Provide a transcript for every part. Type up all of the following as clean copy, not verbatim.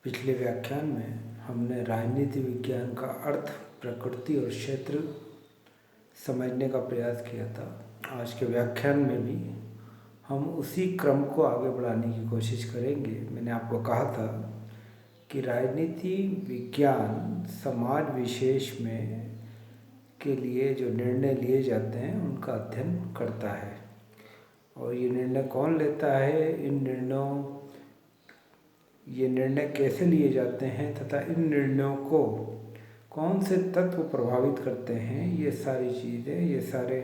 पिछले व्याख्यान में हमने राजनीति विज्ञान का अर्थ, प्रकृति और क्षेत्र समझने का प्रयास किया था। आज के व्याख्यान में भी हम उसी क्रम को आगे बढ़ाने की कोशिश करेंगे। मैंने आपको कहा था कि राजनीति विज्ञान समाज विशेष में के लिए जो निर्णय लिए जाते हैं उनका अध्ययन करता है। और ये निर्णय कौन लेता है, ये निर्णय कैसे लिए जाते हैं तथा इन निर्णयों को कौन से तत्व प्रभावित करते हैं, ये सारी चीज़ें, ये सारे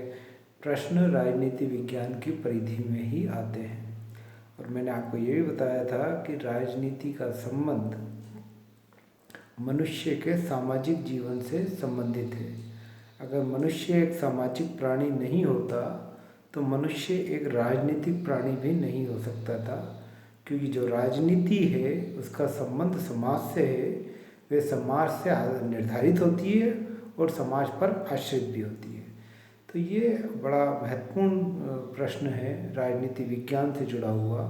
प्रश्न राजनीति विज्ञान की परिधि में ही आते हैं। और मैंने आपको ये भी बताया था कि राजनीति का संबंध मनुष्य के सामाजिक जीवन से संबंधित है। अगर मनुष्य एक सामाजिक प्राणी नहीं होता तो मनुष्य एक राजनीतिक प्राणी भी नहीं हो सकता था, क्योंकि जो राजनीति है उसका संबंध समाज से है, वे समाज से निर्धारित होती है और समाज पर आश्रित भी होती है। तो ये बड़ा महत्वपूर्ण प्रश्न है राजनीति विज्ञान से जुड़ा हुआ।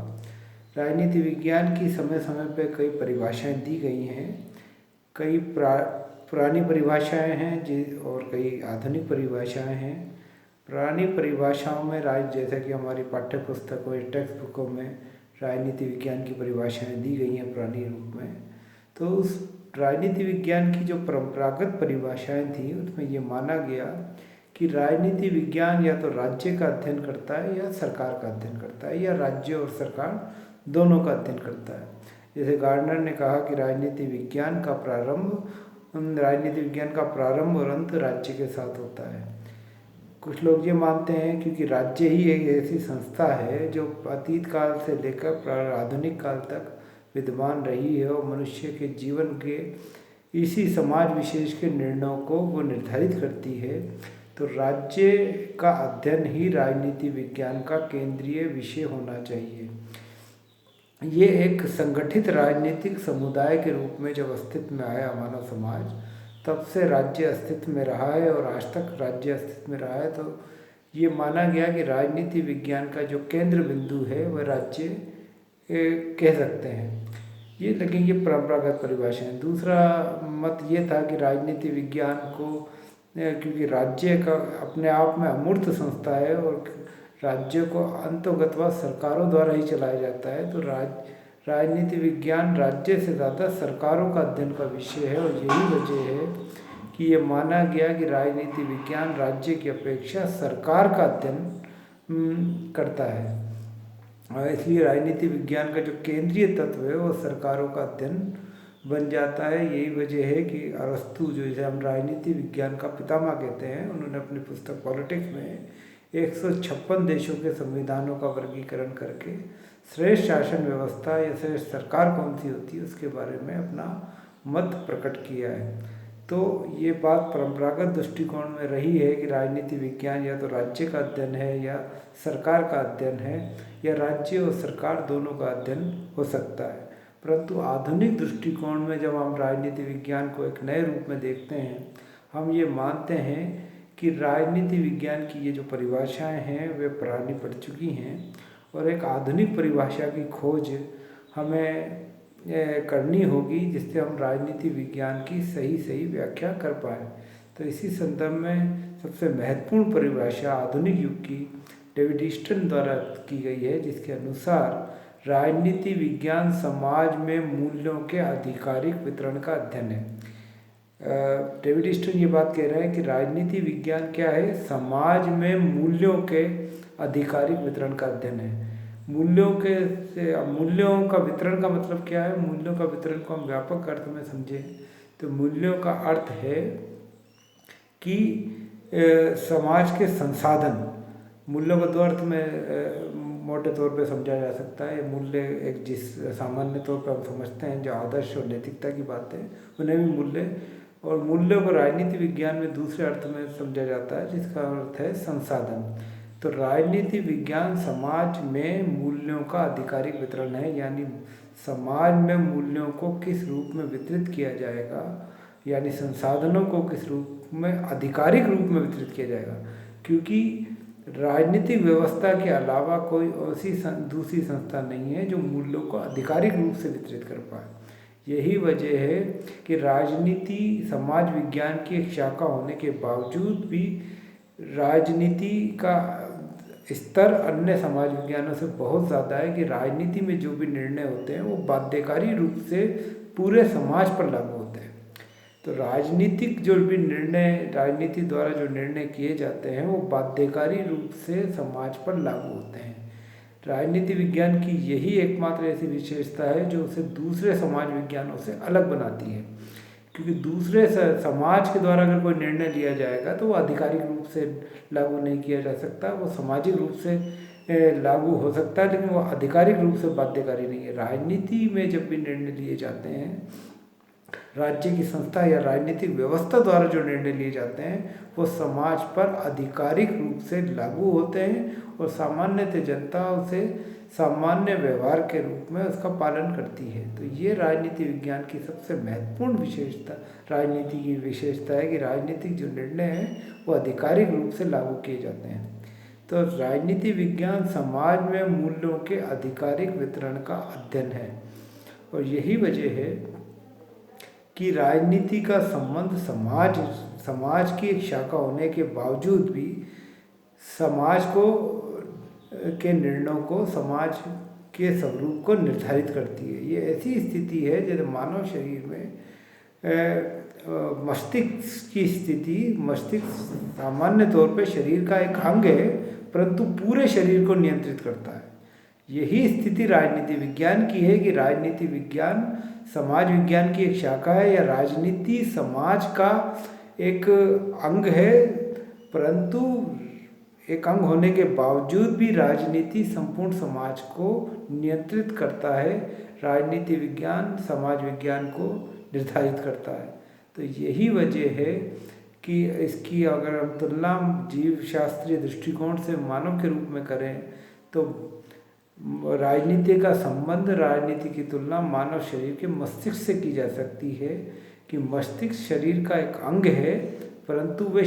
राजनीति विज्ञान की समय समय पर कई परिभाषाएं दी गई हैं। कई पुरानी परिभाषाएं हैं और कई आधुनिक परिभाषाएं हैं। पुरानी परिभाषाओं में जैसा कि हमारी पाठ्य पुस्तकों या टेक्स्ट बुकों में राजनीति विज्ञान की परिभाषाएं दी गई हैं पुरानी रूप में, तो उस राजनीति विज्ञान की जो परंपरागत परिभाषाएं थी उसमें ये माना गया कि राजनीति विज्ञान या तो राज्य का अध्ययन करता है या सरकार का अध्ययन करता है, या राज्य और सरकार दोनों का अध्ययन करता है। जैसे गार्डनर ने कहा कि राजनीति विज्ञान का प्रारंभ और अंत राज्य के साथ होता है। कुछ लोग ये मानते हैं क्योंकि राज्य ही एक ऐसी संस्था है जो अतीत काल से लेकर आधुनिक काल तक विद्यमान रही है और मनुष्य के जीवन के इसी समाज विशेष के निर्णयों को वो निर्धारित करती है, तो राज्य का अध्ययन ही राजनीति विज्ञान का केंद्रीय विषय होना चाहिए। ये एक संगठित राजनीतिक समुदाय के रूप में जब अस्तित्व में आया मानव समाज, तब से राज्य अस्तित्व में रहा है और आज तक राज्य अस्तित्व में रहा है। तो ये माना गया कि राजनीति विज्ञान का जो केंद्र बिंदु है वह राज्य कह सकते हैं। ये लेकिन ये परंपरागत परिभाषा है। दूसरा मत ये था कि राजनीति विज्ञान को, क्योंकि राज्य का अपने आप में अमूर्त संस्था है और राज्य को अंतोगतवा सरकारों द्वारा ही चलाया जाता है, तो राजनीति विज्ञान राज्य से ज़्यादा सरकारों का अध्ययन का विषय है। और यही वजह है कि ये माना गया कि राजनीति विज्ञान राज्य की अपेक्षा सरकार का अध्ययन करता है। और इसलिए राजनीति विज्ञान का जो केंद्रीय तत्व है वो सरकारों का अध्ययन बन जाता है। यही वजह है कि अरस्तु, जो जिसे हम राजनीति विज्ञान का पितामह कहते हैं, उन्होंने अपनी पुस्तक पॉलिटिक्स में 156 देशों के संविधानों का वर्गीकरण करके श्रेष्ठ शासन व्यवस्था या श्रेष्ठ सरकार कौन सी होती है उसके बारे में अपना मत प्रकट किया है। तो ये बात परंपरागत दृष्टिकोण में रही है कि राजनीति विज्ञान या तो राज्य का अध्ययन है या सरकार का अध्ययन है, या राज्य और सरकार दोनों का अध्ययन हो सकता है। परंतु आधुनिक दृष्टिकोण में जब हम राजनीति विज्ञान को एक नए रूप में देखते हैं, हम ये मानते हैं कि राजनीति विज्ञान की ये जो परिभाषाएं हैं वे पुरानी पड़ चुकी हैं और एक आधुनिक परिभाषा की खोज हमें करनी होगी जिससे हम राजनीति विज्ञान की सही व्याख्या कर पाएँ। तो इसी संदर्भ में सबसे महत्वपूर्ण परिभाषा आधुनिक युग की डेविड ईस्टन द्वारा की गई है, जिसके अनुसार राजनीति विज्ञान समाज में मूल्यों के आधिकारिक वितरण का अध्ययन है। डेविड ईस्टन ये बात कह रहे हैं कि राजनीति विज्ञान क्या है, समाज में मूल्यों के आधिकारिक वितरण का अध्ययन है। मूल्यों का वितरण का मतलब क्या है? मूल्यों का वितरण को हम व्यापक अर्थ में समझें तो मूल्यों का अर्थ है कि समाज के संसाधन, मूल्यों को दो अर्थ में मोटे तौर पे समझा जा सकता है। मूल्य एक जिस सामान्य तौर पर हम समझते हैं, जो आदर्श और नैतिकता की बातें, उन्हें भी मूल्य, और मूल्यों को राजनीति विज्ञान में दूसरे अर्थ में समझा जाता है जिसका अर्थ है संसाधन। तो राजनीति विज्ञान समाज में मूल्यों का आधिकारिक वितरण है, यानी समाज में मूल्यों को किस रूप में वितरित किया जाएगा, यानी संसाधनों को किस रूप में आधिकारिक रूप में वितरित किया जाएगा। क्योंकि राजनीतिक व्यवस्था के अलावा कोई ऐसी दूसरी संस्था नहीं है जो मूल्यों को आधिकारिक रूप से वितरित कर पाए। यही वजह है कि राजनीति समाज विज्ञान की एक शाखा होने के बावजूद भी राजनीति का स्तर अन्य समाज विज्ञानों से बहुत ज़्यादा है कि राजनीति में जो भी निर्णय होते हैं वो बाध्यकारी रूप से पूरे समाज पर लागू होते हैं। तो राजनीतिक जो भी निर्णय राजनीति द्वारा जो निर्णय किए जाते हैं वो बाध्यकारी रूप से समाज पर लागू होते हैं। राजनीति विज्ञान की यही एकमात्र ऐसी विशेषता है जो उसे दूसरे समाज विज्ञानों से अलग बनाती है, क्योंकि दूसरे समाज के द्वारा अगर कोई निर्णय लिया जाएगा तो वो आधिकारिक रूप से लागू नहीं किया जा सकता, वो सामाजिक रूप से लागू हो सकता है, लेकिन वो आधिकारिक रूप से बाध्यकारी नहीं है। राजनीति में जब भी निर्णय लिए जाते हैं, राज्य की संस्था या राजनीतिक व्यवस्था द्वारा जो निर्णय लिए जाते हैं वो समाज पर आधिकारिक रूप से लागू होते हैं और सामान्यतः जनता उसे सामान्य व्यवहार के रूप में उसका पालन करती है। तो ये राजनीति विज्ञान की सबसे महत्वपूर्ण विशेषता राजनीति की विशेषता है कि राजनीतिक जो निर्णय हैं वो आधिकारिक रूप से लागू किए जाते हैं। तो राजनीति विज्ञान समाज में मूल्यों के आधिकारिक वितरण का अध्ययन है और यही वजह है कि राजनीति का संबंध समाज की एक शाखा होने के बावजूद भी समाज को के निर्णयों को समाज के स्वरूप को निर्धारित करती है। ये ऐसी स्थिति है जैसे मानव शरीर में मस्तिष्क की स्थिति, मस्तिष्क सामान्य तौर पे शरीर का एक अंग है परंतु पूरे शरीर को नियंत्रित करता है। यही स्थिति राजनीति विज्ञान की है कि राजनीति विज्ञान समाज विज्ञान की एक शाखा है या राजनीति समाज का एक अंग है, परंतु एक अंग होने के बावजूद भी राजनीति संपूर्ण समाज को नियंत्रित करता है। राजनीति विज्ञान समाज विज्ञान को निर्धारित करता है। तो यही वजह है कि इसकी अगर हम तुलना जीव शास्त्रीय दृष्टिकोण से मानव के रूप में करें तो राजनीति का संबंध राजनीति की तुलना मानव शरीर के मस्तिष्क से की जा सकती है कि मस्तिष्क शरीर का एक अंग है परंतु वह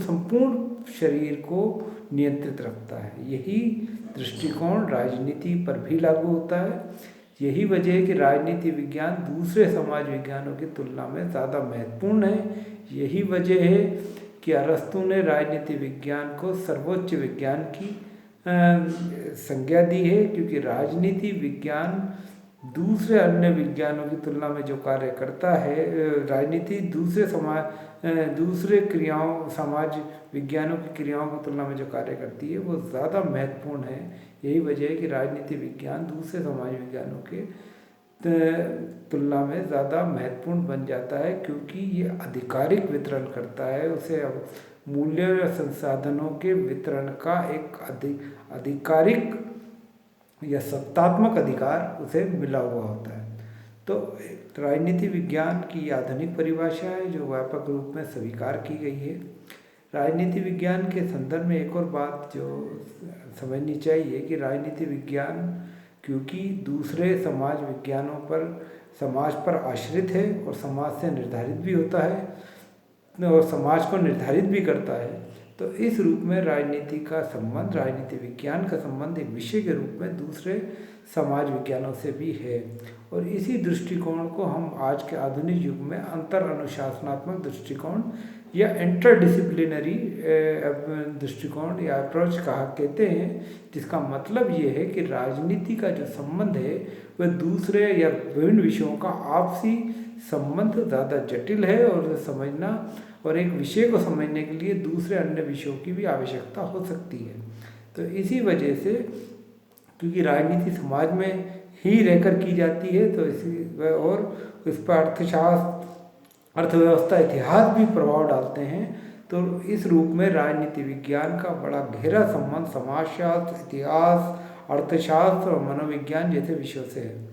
संपूर्ण शरीर को नियंत्रित रखता है। यही दृष्टिकोण राजनीति पर भी लागू होता है। यही वजह है कि राजनीति विज्ञान दूसरे समाज विज्ञानों की तुलना में ज़्यादा महत्वपूर्ण है। यही वजह है कि अरस्तु ने राजनीति विज्ञान को सर्वोच्च विज्ञान की संज्ञा दी है, क्योंकि राजनीति विज्ञान दूसरे अन्य विज्ञानों की तुलना में जो कार्य करता है, राजनीति दूसरे समाज विज्ञानों की क्रियाओं की तुलना में जो कार्य करती है वो ज़्यादा महत्वपूर्ण है। यही वजह है कि राजनीति विज्ञान दूसरे समाज विज्ञानों के तुलना में ज़्यादा महत्वपूर्ण बन जाता है, क्योंकि ये आधिकारिक वितरण करता है, उसे मूल्यों या संसाधनों के वितरण का एक आधिकारिक या सत्तात्मक अधिकार उसे मिला हुआ होता है। तो राजनीति विज्ञान की आधुनिक परिभाषा है जो व्यापक रूप में स्वीकार की गई है। राजनीति विज्ञान के संदर्भ में एक और बात जो समझनी चाहिए कि राजनीति विज्ञान क्योंकि दूसरे समाज विज्ञानों पर समाज पर आश्रित है और समाज से निर्धारित भी होता है और समाज को निर्धारित भी करता है, तो इस रूप में राजनीति का संबंध राजनीति विज्ञान का संबंध एक विषय के रूप में दूसरे समाज विज्ञानों से भी है। और इसी दृष्टिकोण को हम आज के आधुनिक युग में अंतर अनुशासनात्मक दृष्टिकोण या इंटरडिसिप्लिनरी दृष्टिकोण या अप्रोच कहते हैं, जिसका मतलब ये है कि राजनीति का जो संबंध है वह दूसरे या विभिन्न विषयों का आपसी संबंध ज़्यादा जटिल है और उसे समझना और एक विषय को समझने के लिए दूसरे अन्य विषयों की भी आवश्यकता हो सकती है। तो इसी वजह से क्योंकि राजनीति समाज में ही रहकर की जाती है तो इसी और इस पर अर्थशास्त्र अर्थव्यवस्था इतिहास भी प्रभाव डालते हैं, तो इस रूप में राजनीति विज्ञान का बड़ा गहरा संबंध समाजशास्त्र, इतिहास, अर्थशास्त्र और मनोविज्ञान जैसे विषयों से है।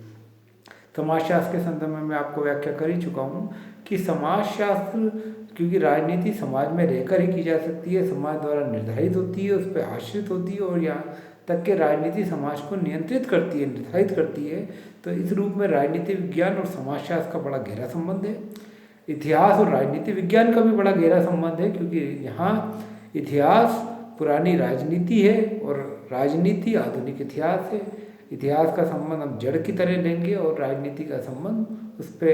समाजशास्त्र के संदर्भ में मैं आपको व्याख्या कर ही चुका हूँ कि समाजशास्त्र क्योंकि राजनीति समाज में रहकर ही की जा सकती है, समाज द्वारा निर्धारित होती है, उस पर आश्रित होती है और यहाँ तक कि राजनीति समाज को नियंत्रित करती है, निर्धारित करती है। तो इस रूप में राजनीति विज्ञान और समाजशास्त्र का बड़ा गहरा संबंध है। इतिहास और राजनीति विज्ञान का भी बड़ा गहरा संबंध है, क्योंकि यहाँ इतिहास पुरानी राजनीति है और राजनीति आधुनिक इतिहास है। इतिहास का संबंध हम जड़ की तरह लेंगे और राजनीति का संबंध उस पे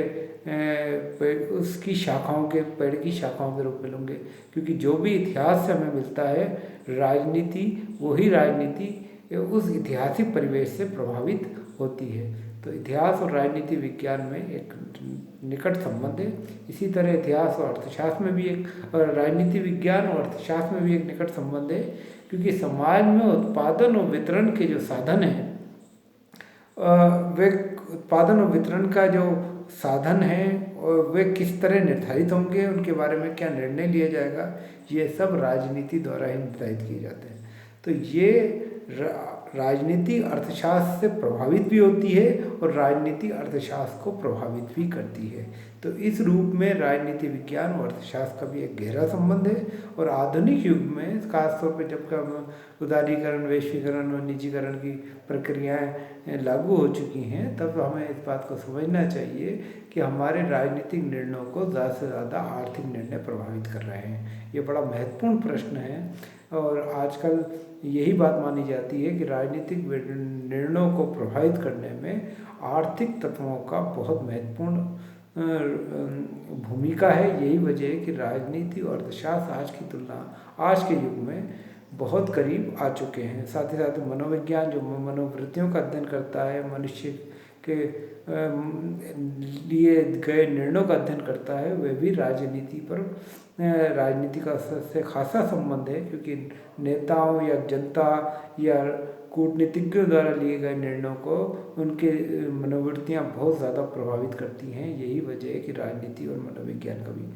उसकी शाखाओं के पेड़ की शाखाओं के रूप में लेंगे, क्योंकि जो भी इतिहास से हमें मिलता है राजनीति, वही राजनीति उस ऐतिहासिक परिवेश से प्रभावित होती है। तो इतिहास और राजनीति विज्ञान में एक निकट संबंध है। इसी तरह इतिहास और अर्थशास्त्र में भी एक, राजनीति विज्ञान और अर्थशास्त्र में भी एक निकट संबंध है, क्योंकि समाज में उत्पादन और वितरण के जो साधन हैं, वे उत्पादन और वितरण का जो साधन है और वे किस तरह निर्धारित होंगे, उनके बारे में क्या निर्णय लिया जाएगा, ये सब राजनीति द्वारा ही निर्धारित किए जाते हैं। तो ये राजनीति अर्थशास्त्र से प्रभावित भी होती है और राजनीति अर्थशास्त्र को प्रभावित भी करती है। तो इस रूप में राजनीति विज्ञान और अर्थशास्त्र का भी एक गहरा संबंध है। और आधुनिक युग में खासतौर पर जब उदारीकरण, वैश्वीकरण और निजीकरण की प्रक्रियाएं लागू हो चुकी हैं, तब हमें इस बात को समझना चाहिए कि हमारे राजनीतिक निर्णयों को ज़्यादा से ज़्यादा आर्थिक निर्णय प्रभावित कर रहे हैं। ये बड़ा महत्वपूर्ण प्रश्न है और आजकल यही बात मानी जाती है कि राजनीतिक निर्णयों को प्रभावित करने में आर्थिक तत्वों का बहुत महत्वपूर्ण भूमिका है। यही वजह है कि राजनीति और अर्थशास्त्र आज की तुलना आज के युग में बहुत करीब आ चुके हैं। साथ ही साथ मनोविज्ञान जो मनोवृत्तियों का अध्ययन करता है, मनुष्य के लिए गए निर्णयों का अध्ययन करता है, वह भी राजनीति पर राजनीति का से खासा संबंध है, क्योंकि नेताओं या जनता या कूटनीतिज्ञों द्वारा लिए गए निर्णयों को उनके मनोवृत्तियाँ बहुत ज़्यादा प्रभावित करती हैं। यही वजह है कि राजनीति और मनोविज्ञान का भी।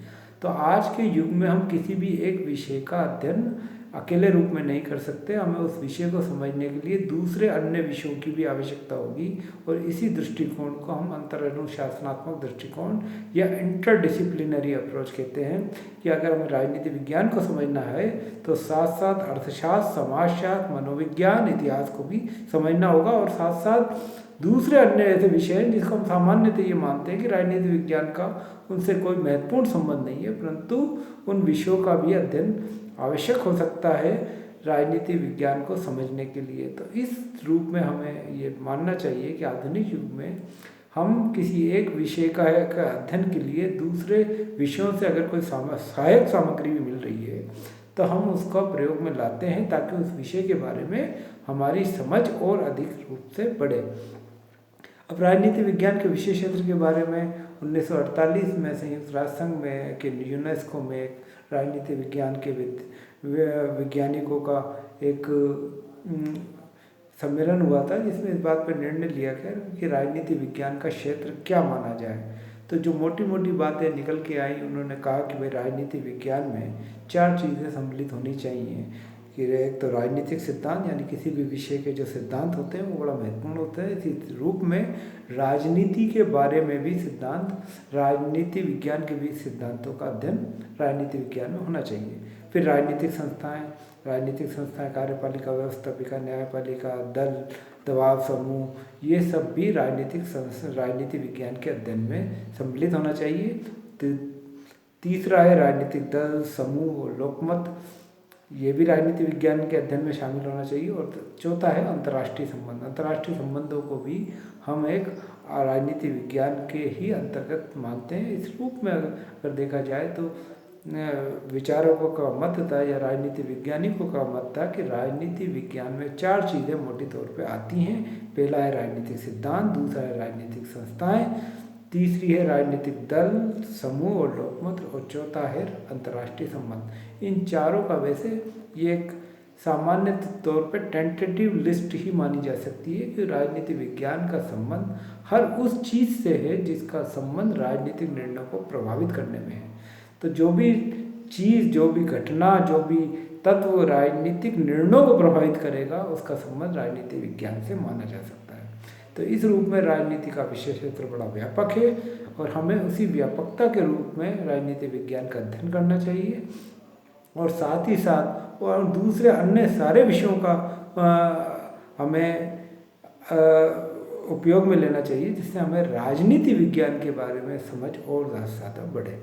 तो आज के युग में हम किसी भी एक विषय का अध्ययन अकेले रूप में नहीं कर सकते, हमें उस विषय को समझने के लिए दूसरे अन्य विषयों की भी आवश्यकता होगी। और इसी दृष्टिकोण को हम अंतरअनुशासनात्मक दृष्टिकोण या इंटरडिसिप्लिनरी अप्रोच कहते हैं, कि अगर हमें राजनीति विज्ञान को समझना है तो साथ साथ अर्थशास्त्र, समाजशास्त्र, मनोविज्ञान, इतिहास को भी समझना होगा। और साथ साथ दूसरे अन्य ऐसे विषय हैं जिसको हम सामान्यतः ये मानते हैं कि राजनीति विज्ञान का उनसे कोई महत्वपूर्ण संबंध नहीं है, परंतु उन विषयों का भी अध्ययन आवश्यक हो सकता है राजनीति विज्ञान को समझने के लिए। तो इस रूप में हमें ये मानना चाहिए कि आधुनिक युग में हम किसी एक विषय का अध्ययन के लिए दूसरे विषयों से अगर कोई सहायक सामग्री भी मिल रही है तो हम उसका प्रयोग में लाते हैं, ताकि उस विषय के बारे में हमारी समझ और अधिक रूप से बढ़े। अब राजनीति विज्ञान के विषय क्षेत्र के बारे में 1948 में संयुक्त राष्ट्र संघ में के यूनेस्को में एक राजनीति विज्ञान के वैज्ञानिकों का एक सम्मेलन हुआ था, जिसमें इस बात पर निर्णय लिया गया कि राजनीति विज्ञान का क्षेत्र क्या माना जाए। तो जो मोटी मोटी बातें निकल के आई, उन्होंने कहा कि भाई राजनीति विज्ञान में 4 चीज़ें सम्मिलित होनी चाहिए। कि एक तो राजनीतिक सिद्धांत, यानी किसी भी विषय के जो सिद्धांत होते हैं वो बड़ा महत्वपूर्ण होता है। इसी रूप में राजनीति के बारे में भी सिद्धांत, राजनीति विज्ञान के भी सिद्धांतों का अध्ययन राजनीति विज्ञान में होना चाहिए। फिर राजनीतिक संस्थाएं, कार्यपालिका, व्यवस्थापिका, न्यायपालिका, दल, दबाव समूह, ये सब भी राजनीति विज्ञान के अध्ययन में सम्मिलित होना चाहिए। तीसरा है राजनीतिक दल, समूह और लोकमत, ये भी राजनीति विज्ञान के अध्ययन में शामिल होना चाहिए। और चौथा है अंतर्राष्ट्रीय संबंध। अंतर्राष्ट्रीय संबंधों को भी हम एक राजनीति विज्ञान के ही अंतर्गत मानते हैं। इस रूप में अगर देखा जाए तो विचारकों का मत था या राजनीति वैज्ञानिकों का मत था कि राजनीति विज्ञान में 4 चीज़ें मोटे तौर पे आती हैं। पहला है राजनीतिक सिद्धांत, दूसरा है राजनीतिक संस्थाएं, तीसरी है राजनीतिक दल, समूह और लोकमत, और चौथा है अंतर्राष्ट्रीय संबंध। इन चारों का वैसे ये एक सामान्य तौर पे टेंटेटिव लिस्ट ही मानी जा सकती है कि राजनीति विज्ञान का संबंध हर उस चीज़ से है जिसका संबंध राजनीतिक निर्णयों को प्रभावित करने में है। तो जो भी चीज़, जो भी घटना, जो भी तत्व राजनीतिक निर्णयों को प्रभावित करेगा, उसका संबंध राजनीति विज्ञान से माना जा सकता है। तो इस रूप में राजनीति का विषय क्षेत्र बड़ा व्यापक है और हमें उसी व्यापकता के रूप में राजनीति विज्ञान का अध्ययन करना चाहिए। और साथ ही साथ और दूसरे अन्य सारे विषयों का हमें उपयोग में लेना चाहिए, जिससे हमें राजनीति विज्ञान के बारे में समझ और ज़्यादा बढ़े।